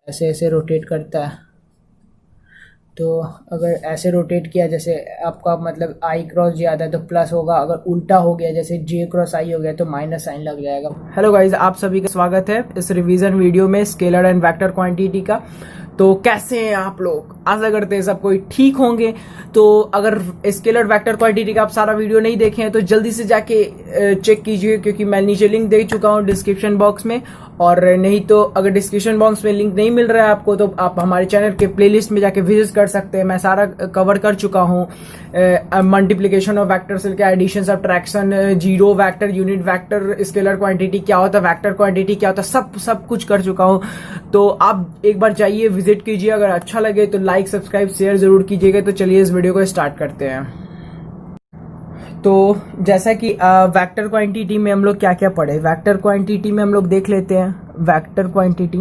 ऐसे ऐसे रोटेट करता है। तो अगर ऐसे रोटेट किया, जैसे आपका मतलब आई क्रॉस जे आता है तो प्लस होगा, अगर उल्टा हो गया जैसे जे क्रॉस आई हो गया तो माइनस साइन लग जाएगा। हेलो गाइज, आप सभी का स्वागत है इस रिवीजन वीडियो में स्केलर एंड वेक्टर क्वांटिटी का। तो कैसे हैं आप लोग? आशा करते हैं सब कोई ठीक होंगे। तो अगर स्केलर वेक्टर क्वांटिटी का आप सारा वीडियो नहीं देखे हैं तो जल्दी से जाके चेक कीजिए, क्योंकि मैं नीचे लिंक दे चुका हूँ डिस्क्रिप्शन बॉक्स में। और नहीं तो अगर डिस्क्रिप्शन बॉक्स में लिंक नहीं मिल रहा है आपको तो आप हमारे चैनल के प्लेलिस्ट में जाके विजिट कर सकते हैं। मैं सारा कवर कर चुका हूँ। मल्टीप्लीकेशन ऑफ वेक्टर से लेकर addition, subtraction, zero vector, unit vector, scalar quantity क्या होता है, वेक्टर क्वांटिटी क्या होता है, सब कुछ कर चुका हूँ। तो आप एक बार जाइए, विजिट कीजिए। अगर अच्छा लगे तो लाइक, सब्सक्राइब, शेयर जरूर कीजिएगा। तो चलिए इस वीडियो को स्टार्ट करते हैं। तो जैसा कि वेक्टर क्वांटिटी में हम लोग क्या क्या पढ़े, वेक्टर क्वांटिटी में हम लोग देख लेते हैं। वेक्टर क्वांटिटी,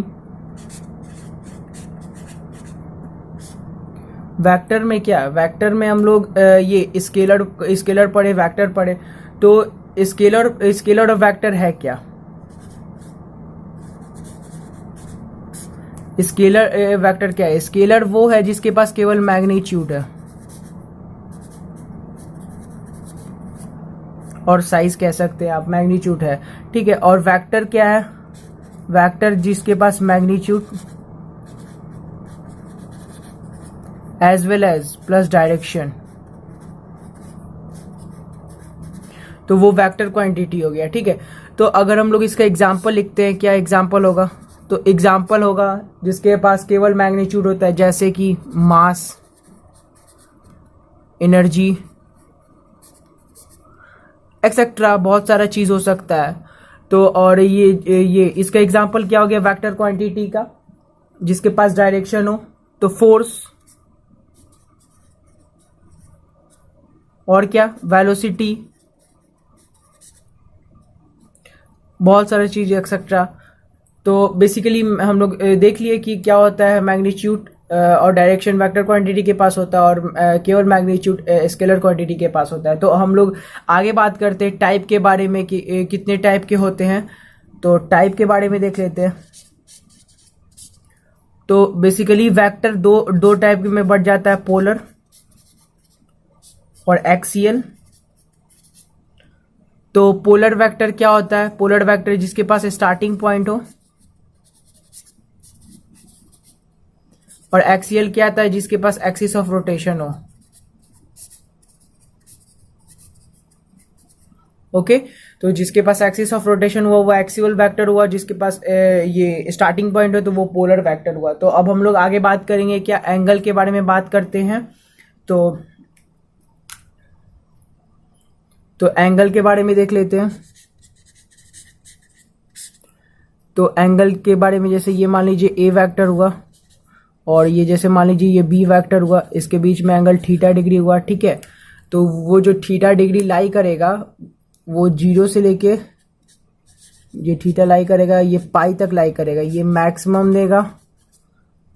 वेक्टर में क्या, वेक्टर में हम लोग ये स्केलर पढ़े, वेक्टर पढ़े। तो स्केलर और वेक्टर है क्या? स्केलर वेक्टर क्या है? स्केलर वो है जिसके पास केवल मैग्नीट्यूड है और साइज कह सकते हैं आप, मैग्नीट्यूड है, ठीक है। और वेक्टर क्या है? वेक्टर जिसके पास magnitude as well as plus direction, तो वो वेक्टर क्वांटिटी हो गया, ठीक है। तो अगर हम लोग इसका एग्जांपल लिखते हैं, क्या एग्जांपल होगा? तो एग्जांपल होगा जिसके पास केवल मैग्नीट्यूड होता है, जैसे कि मास, एनर्जी, एक्सेट्रा, बहुत सारा चीज हो सकता है। तो और ये इसका एग्जांपल क्या हो गया वेक्टर क्वांटिटी का? जिसके पास डायरेक्शन हो, तो फोर्स, और क्या, वेलोसिटी, बहुत सारी चीज एक्सेट्रा। तो बेसिकली हम लोग देख लिए कि क्या होता है, मैग्नीट्यूड और डायरेक्शन वेक्टर क्वांटिटी के पास होता है, और केवल मैग्नीट्यूड स्केलर क्वांटिटी के पास होता है। तो हम लोग आगे बात करते हैं टाइप के बारे में कि कितने टाइप के होते हैं। तो टाइप के बारे में देख लेते हैं। तो बेसिकली वेक्टर दो टाइप में बढ़ जाता है, पोलर और एक्सियल। तो पोलर वेक्टर क्या होता है? पोलर वेक्टर जिसके पास स्टार्टिंग पॉइंट हो, और एक्सियल क्या आता है? जिसके पास एक्सिस ऑफ रोटेशन हो। ओके, तो जिसके पास एक्सिस ऑफ रोटेशन हुआ वो एक्सियल वेक्टर हुआ, जिसके पास ये स्टार्टिंग पॉइंट हो तो वो पोलर वेक्टर हुआ। तो अब हम लोग आगे बात करेंगे, क्या एंगल के बारे में बात करते हैं। तो एंगल के बारे में देख लेते हैं। तो एंगल के बारे में, जैसे ये मान लीजिए ए वेक्टर हुआ, और ये जैसे मान लीजिए ये बी वेक्टर हुआ, इसके बीच में एंगल थीटा डिग्री हुआ, ठीक है। तो वो जो थीटा डिग्री लाई करेगा वो जीरो से लेके, ये थीटा लाई करेगा, ये पाई तक लाई करेगा, ये मैक्सिमम देगा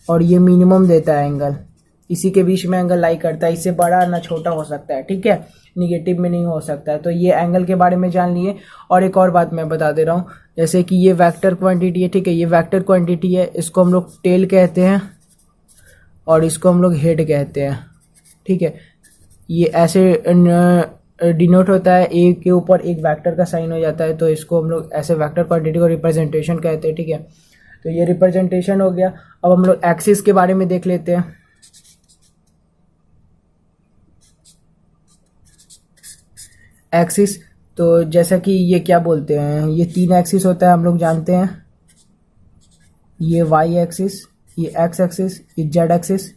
और ये मिनिमम देता है एंगल। इसी के बीच में एंगल लाई करता है, इससे बड़ा ना छोटा हो सकता है, ठीक है, निगेटिव में नहीं हो सकता है। तो ये एंगल के बारे में जान लिए। और एक और बात मैं बता दे रहा हूँ, जैसे कि ये वेक्टर क्वांटिटी है, ठीक है, ये वेक्टर क्वांटिटी है, इसको हम लोग टेल कहते हैं और इसको हम लोग हेड कहते हैं, ठीक है। ये ऐसे डिनोट होता है, ए के ऊपर एक वेक्टर का साइन हो जाता है, तो इसको हम लोग ऐसे वेक्टर क्वांटिटी को रिप्रेजेंटेशन कहते हैं, ठीक है। तो ये रिप्रेजेंटेशन हो गया। अब हम लोग एक्सिस के बारे में देख लेते हैं। एक्सिस, तो जैसा कि ये क्या बोलते हैं, ये तीन एक्सिस होता है, हम लोग जानते हैं। ये वाई एक्सिस, ये एक्स एक्सिस, ये जेड एक्सिस।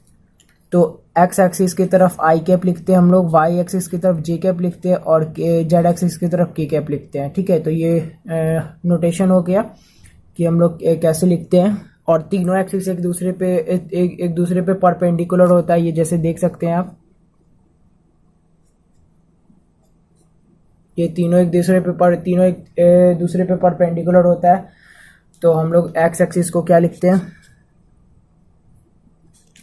तो एक्स एक्सिस की तरफ आई कैप लिखते हैं हम लोग, वाई एक्सिस की तरफ जे कैप लिखते हैं, और जेड एक्सिस की तरफ के कैप लिखते हैं, ठीक है। तो ये नोटेशन हो गया कि हम लोग कैसे लिखते हैं। और तीनों एक्सिस एक दूसरे पे परपेंडिकुलर होता है, ये जैसे देख सकते हैं आप, ये तीनों एक दूसरे पे परपेंडिकुलर होता है। तो हम लोग एक्स एक्सिस को क्या लिखते हैं?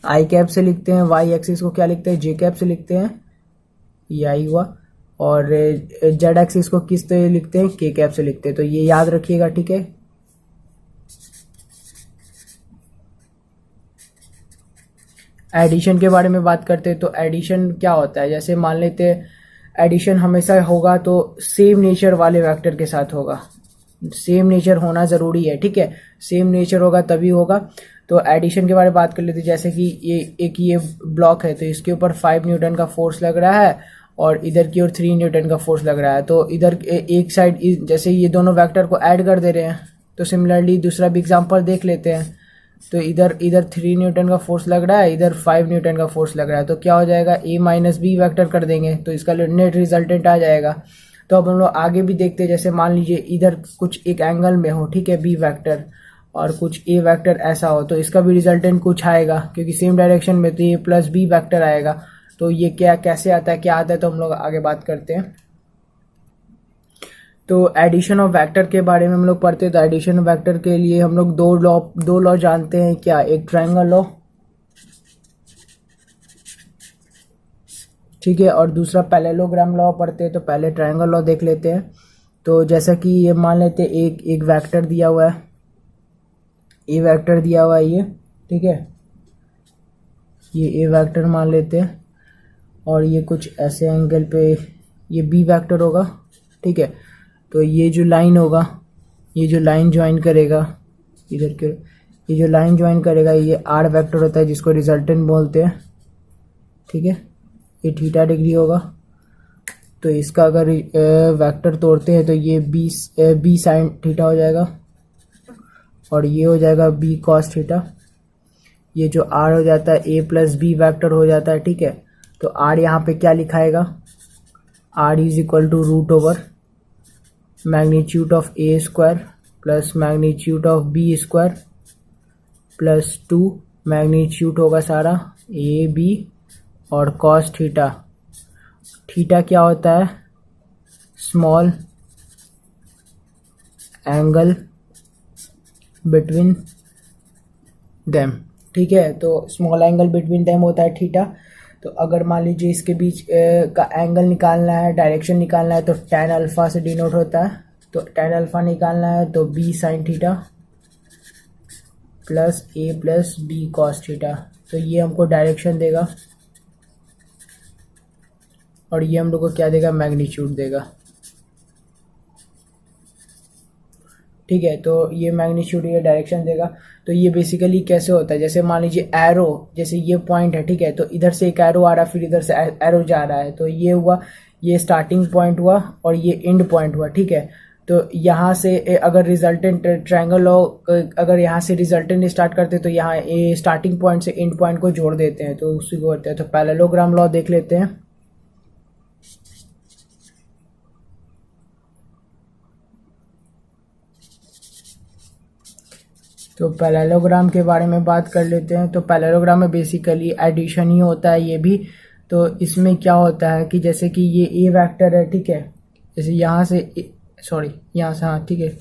आई कैप से लिखते हैं। वाई एक्सिस को क्या लिखते हैं? जे कैप से लिखते हैं, ये आई हुआ। और जेड एक्सिस को किस तरह लिखते हैं? के कैप से लिखते हैं। तो ये याद रखिएगा, ठीक है। एडिशन के बारे में बात करते हैं तो एडिशन क्या होता है, जैसे मान लेते हैं एडिशन हमेशा होगा तो सेम नेचर वाले वेक्टर के साथ होगा, सेम नेचर होना ज़रूरी है, ठीक है, सेम नेचर होगा तभी होगा। तो एडिशन के बारे में बात कर लेते हैं, जैसे कि ये ब्लॉक है तो इसके ऊपर 5 न्यूटन का फोर्स लग रहा है और इधर की ओर 3 न्यूटन का फोर्स लग रहा है, तो इधर एक साइड जैसे ये दोनों वेक्टर को ऐड कर दे रहे हैं। तो सिमिलरली दूसरा भी एग्जांपल देख लेते हैं, तो इधर 3 न्यूटन का फोर्स लग रहा है, इधर 5 न्यूटन का फोर्स लग रहा है, तो क्या हो जाएगा a माइनस बी वैक्टर कर देंगे तो इसका नेट रिजल्टेंट आ जाएगा। तो अब हम लोग आगे भी देखते हैं, जैसे मान लीजिए इधर कुछ एक एंगल में हो, ठीक है, बी वैक्टर और कुछ ए वेक्टर ऐसा हो, तो इसका भी रिजल्टेंट कुछ आएगा क्योंकि सेम डायरेक्शन में, तो ये प्लस बी वेक्टर आएगा। तो ये क्या कैसे आता है, क्या आता है, तो हम लोग आगे बात करते हैं। तो एडिशन ऑफ वेक्टर के बारे में हम लोग पढ़ते हैं। तो एडिशन ऑफ वेक्टर के लिए हम लोग दो लॉ जानते हैं, क्या, एक ट्रायंगल लॉ, ठीक है, और दूसरा पैरेललोग्राम लॉ पढ़ते हैं। तो पहले ट्रायंगल लॉ देख लेते हैं। तो जैसा कि ये मान लेते हैं एक वेक्टर दिया हुआ है, ए वेक्टर दिया हुआ है ये, ठीक है, ये ए वेक्टर मान लेते हैं और ये कुछ ऐसे एंगल पे ये बी वेक्टर होगा, ठीक है। तो ये जो लाइन होगा, ये जो लाइन ज्वाइन करेगा इधर के, ये जो लाइन ज्वाइन करेगा ये आर वेक्टर होता है जिसको रिजल्टेंट बोलते हैं, ठीक है। ये थीटा डिग्री होगा, तो इसका अगर वेक्टर तोड़ते हैं तो ये बी साइन थीटा हो जाएगा और ये हो जाएगा बी कॉस थीटा। ये जो आर हो जाता है ए प्लस बी वेक्टर हो जाता है, ठीक है। तो आर यहाँ पे क्या लिखाएगा, R is equal to root over magnitude of A square plus magnitude of B square plus 2 magnitude होगा सारा ए बी और कॉस थीटा। थीटा क्या होता है, स्मॉल एंगल बिटवीन देम, ठीक है। तो स्मॉल एंगल बिटवीन देम होता है थीटा। तो अगर मान लीजिए इसके बीच का एंगल निकालना है, डायरेक्शन निकालना है, तो tan अल्फा से डिनोट होता है। तो tan अल्फा निकालना है तो b sine theta plus a plus B cos theta. तो ये हमको डायरेक्शन देगा और ये हम लोग को क्या देगा, मैग्नीट्यूड देगा, ठीक है। तो ये मैग्नीट्यूड ये डायरेक्शन देगा। तो ये बेसिकली कैसे होता है, जैसे मान लीजिए एरो, जैसे ये पॉइंट है, ठीक है, तो इधर से एक एरो आ रहा है फिर इधर से एरो जा रहा है, तो ये हुआ, ये स्टार्टिंग पॉइंट हुआ और ये एंड पॉइंट हुआ, ठीक है। तो यहाँ से अगर रिजल्टेंट ट्रायंगल लॉ, अगर यहाँ से रिजल्टेंट स्टार्ट करते हैं तो यहाँ ए स्टार्टिंग पॉइंट से एंड पॉइंट को जोड़ देते हैं, तो उसी को होता है। तो पैरेललोग्राम लॉ देख लेते हैं। तो पैरेललोग्राम के बारे में बात कर लेते हैं। तो पैरेललोग्राम में बेसिकली एडिशन ही होता है ये भी। तो इसमें क्या होता है कि जैसे कि ये ए वेक्टर है, ठीक है, जैसे यहाँ से यहाँ से, हाँ ठीक है,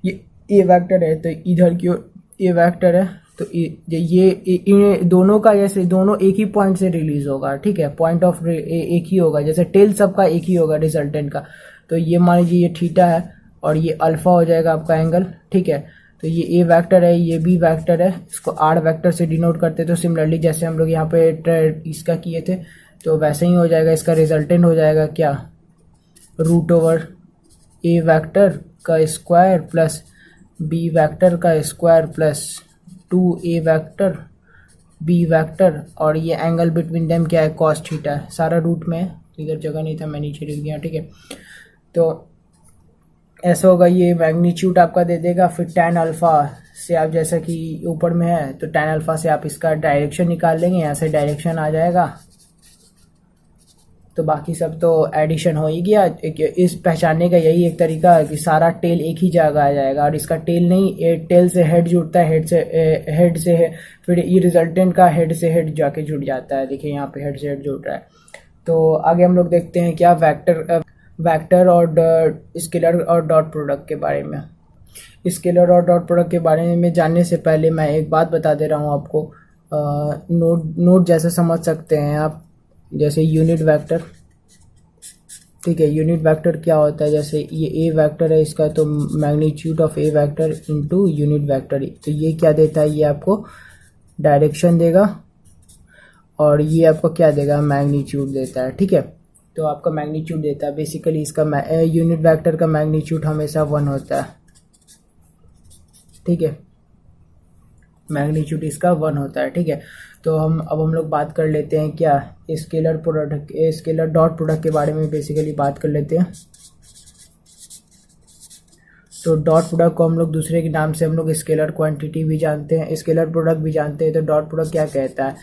ये ए वेक्टर है तो इधर की ओर ए वेक्टर है, तो ये दोनों का, जैसे दोनों एक ही पॉइंट से रिलीज होगा, ठीक है, पॉइंट ऑफ एक ही होगा, जैसे टेल सबका एक ही होगा रिजल्टेंट का। तो ये मान लीजिए ये थीटा है और ये अल्फा हो जाएगा आपका एंगल, ठीक है। तो ये ए वेक्टर है, ये बी वेक्टर है, इसको आर वेक्टर से डिनोट करते हैं। तो सिमिलरली जैसे हम लोग यहाँ पे इसका किए थे तो वैसे ही हो जाएगा, इसका रिजल्टेंट हो जाएगा क्या, रूट ओवर ए वेक्टर का स्क्वायर प्लस बी वेक्टर का square plus 2a vector B vector, और ये एंगल बिटवीन देम क्या है, कॉस थीटा है। सारा रूट में है, इधर जगह नहीं था मैं नीचे लिख दिया, ठीक है। तो ऐसा होगा, ये मैग्नीट्यूड आपका दे देगा, फिर tan अल्फा से आप, जैसा कि ऊपर में है तो tan अल्फा से आप इसका डायरेक्शन निकाल लेंगे, यहाँ से डायरेक्शन आ जाएगा। तो बाकी सब तो एडिशन हो ही गया। इस पहचानने का यही एक तरीका है कि सारा टेल एक ही जगह आ जाएगा, और इसका टेल नहीं, टेल से हेड जुड़ता है, हेड से फिर ये रिजल्टेंट का हेड से हेड जाके जुड़ जाता है। देखिए यहाँ पे हेड से हेड जुड़ रहा है। तो आगे हम लोग देखते हैं क्या, वेक्टर और स्केलर और डॉट प्रोडक्ट के बारे में। स्केलर और डॉट प्रोडक्ट के बारे में जानने से पहले मैं एक बात बता दे रहा हूँ आपको, नोट जैसे समझ सकते हैं आप, जैसे यूनिट वेक्टर, ठीक है। यूनिट वेक्टर क्या होता है, जैसे ये ए वेक्टर है इसका, तो magnitude of A vector into unit vector, तो ये क्या देता है, ये आपको डायरेक्शन देगा, और ये आपको क्या देगा, मैग्नीट्यूड देता है। ठीक है, तो आपका मैग्नीट्यूड देता है। बेसिकली इसका यूनिट वेक्टर का मैग्नीट्यूड हमेशा 1 होता है। ठीक है, मैग्नीट्यूड इसका 1 होता है। ठीक है, तो हम लोग बात कर लेते हैं क्या, scalar product, scaler dot product के बारे में बेसिकली बात कर लेते हैं। तो डॉट प्रोडक्ट को हम लोग दूसरे के नाम से हम लोग स्केलर क्वांटिटी भी जानते हैं, स्केलर प्रोडक्ट भी जानते हैं। तो डॉट प्रोडक्ट क्या कहता है,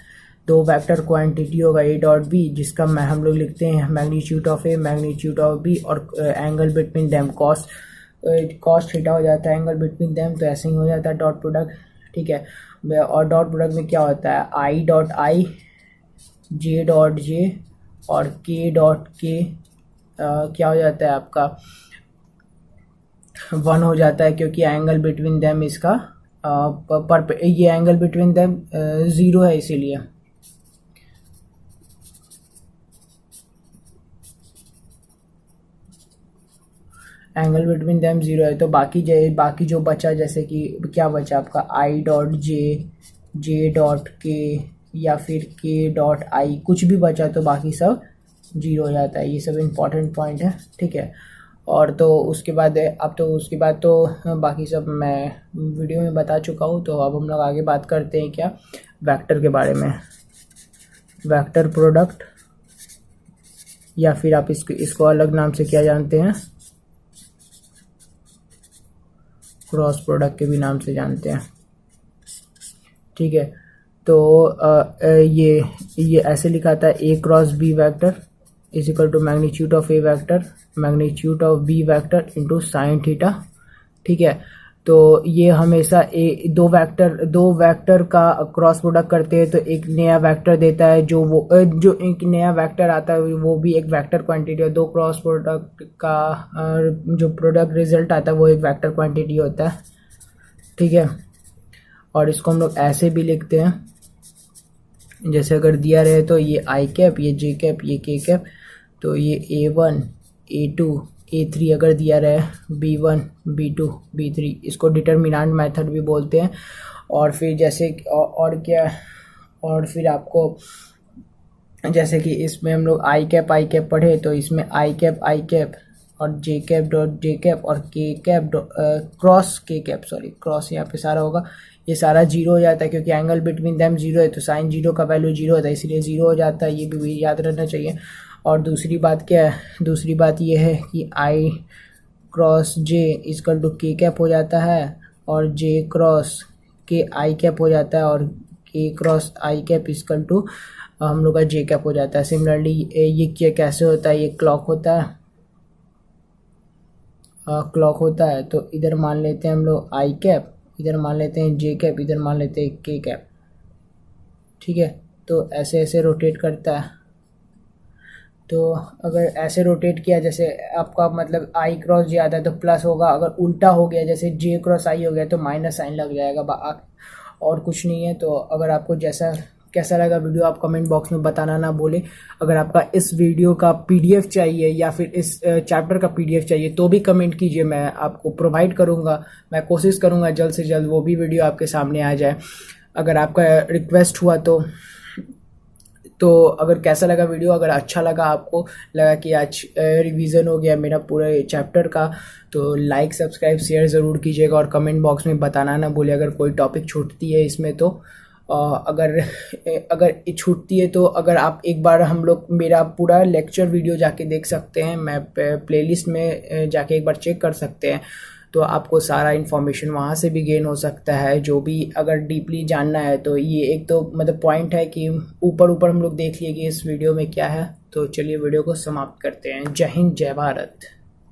दो वेक्टर क्वांटिटी होगा ए डॉट बी, जिसका हम लोग लिखते हैं magnitude of A, magnitude of B, और angle between them cos theta हो जाता है एंगल बिटवीन देम। तो ऐसे ही हो जाता है डॉट प्रोडक्ट। ठीक है, और डॉट प्रोडक्ट में क्या होता है, I dot I, J dot J और के डॉट के क्या हो जाता है आपका 1 हो जाता है, क्योंकि एंगल बिटवीन देम इसका ये एंगल बिटवीन देम 0 है, इसीलिए। एंगल बिटवीन देम 0 है। तो बाकी जो बचा, जैसे कि क्या बचा आपका I dot J, J dot के, या फिर के डॉट आई, कुछ भी बचा तो बाकी सब 0 हो जाता है। ये सब इम्पोर्टेंट पॉइंट है। ठीक है, और तो उसके बाद तो बाकी सब मैं वीडियो में बता चुका हूँ। तो अब हम लोग आगे बात करते हैं क्या, वेक्टर के बारे में। वेक्टर प्रोडक्ट, या फिर आप इसको अलग नाम से क्या जानते हैं, क्रॉस प्रोडक्ट के भी नाम से जानते हैं। ठीक है, तो ये ऐसे लिखा था, A cross B vector is equal to magnitude of A vector, magnitude of B vector into sine theta. ठीक है, तो ये हमेशा दो वेक्टर का क्रॉस प्रोडक्ट करते हैं तो एक नया वेक्टर देता है, जो एक नया वेक्टर आता है वो भी एक वेक्टर क्वांटिटी है। दो क्रॉस प्रोडक्ट का जो प्रोडक्ट रिजल्ट आता है वो एक वेक्टर क्वांटिटी होता है। ठीक है, और इसको हम लोग ऐसे भी लिखते हैं, जैसे अगर दिया रहे तो ये आई कैप, ये जे कैप, ये के कैप, तो ये A1 A2 A3 अगर दिया रहे, B1 B2 B3, इसको डिटर्मिनेंट मेथड भी बोलते हैं। और फिर जैसे और क्या, और फिर आपको जैसे कि इसमें हम लोग आई कैप पढ़े, तो इसमें आई कैप और जे कैप डॉट जे कैप और के कैप क्रॉस के कैप, सॉरी क्रॉस यहाँ पे सारा होगा, ये सारा 0 हो जाता है, क्योंकि एंगल बिटवीन देम 0 है, तो साइन 0 का वैल्यू 0 होता है, इसलिए 0 हो जाता है। ये भी याद रहना चाहिए। और दूसरी बात क्या है, दूसरी बात ये है कि आई क्रॉस जे इक्वल टू के कैप हो जाता है, और जे क्रॉस के आई कैप हो जाता है, और के cross I cap equal to हम लोग का जे कैप हो जाता है। सिमिलरली ये क्या कैसे होता है, ये क्लॉक होता है, क्लॉक होता है। तो इधर मान लेते हैं हम लोग आई कैप, इधर मान लेते हैं जे कैप, इधर मान लेते हैं के कैप। ठीक है, तो ऐसे ऐसे रोटेट करता है। तो अगर ऐसे रोटेट किया, जैसे आपका मतलब आई क्रॉस जे आता है तो प्लस होगा, अगर उल्टा हो गया जैसे जे क्रॉस आई हो गया तो माइनस साइन लग जाएगा, और कुछ नहीं है। तो अगर आपको कैसा लगा वीडियो, आप कमेंट बॉक्स में बताना ना भूलें। अगर आपका इस वीडियो का पीडीएफ चाहिए या फिर इस चैप्टर का पीडीएफ चाहिए तो भी कमेंट कीजिए, मैं आपको प्रोवाइड करूंगा। मैं कोशिश करूंगा जल्द से जल्द वो भी वीडियो आपके सामने आ जाए। अगर आपका रिक्वेस्ट हुआ तो अगर कैसा लगा वीडियो, अगर अच्छा लगा, आपको लगा कि आज रिवीजन हो गया मेरा पूरे चैप्टर का, तो लाइक सब्सक्राइब शेयर ज़रूर कीजिएगा, और कमेंट बॉक्स में बताना ना भूलिए अगर कोई टॉपिक छूटती है इसमें। तो अगर छूटती है तो अगर आप एक बार हम लोग मेरा पूरा लेक्चर वीडियो जाके देख सकते हैं, मैं प्लेलिस्ट में जाके एक बार चेक कर सकते हैं, तो आपको सारा इन्फॉर्मेशन वहाँ से भी गेन हो सकता है। जो भी अगर डीपली जानना है, तो ये एक तो मतलब पॉइंट है कि ऊपर हम लोग देख लिए कि इस वीडियो में क्या है। तो चलिए वीडियो को समाप्त करते हैं। जय हिंद, जय भारत।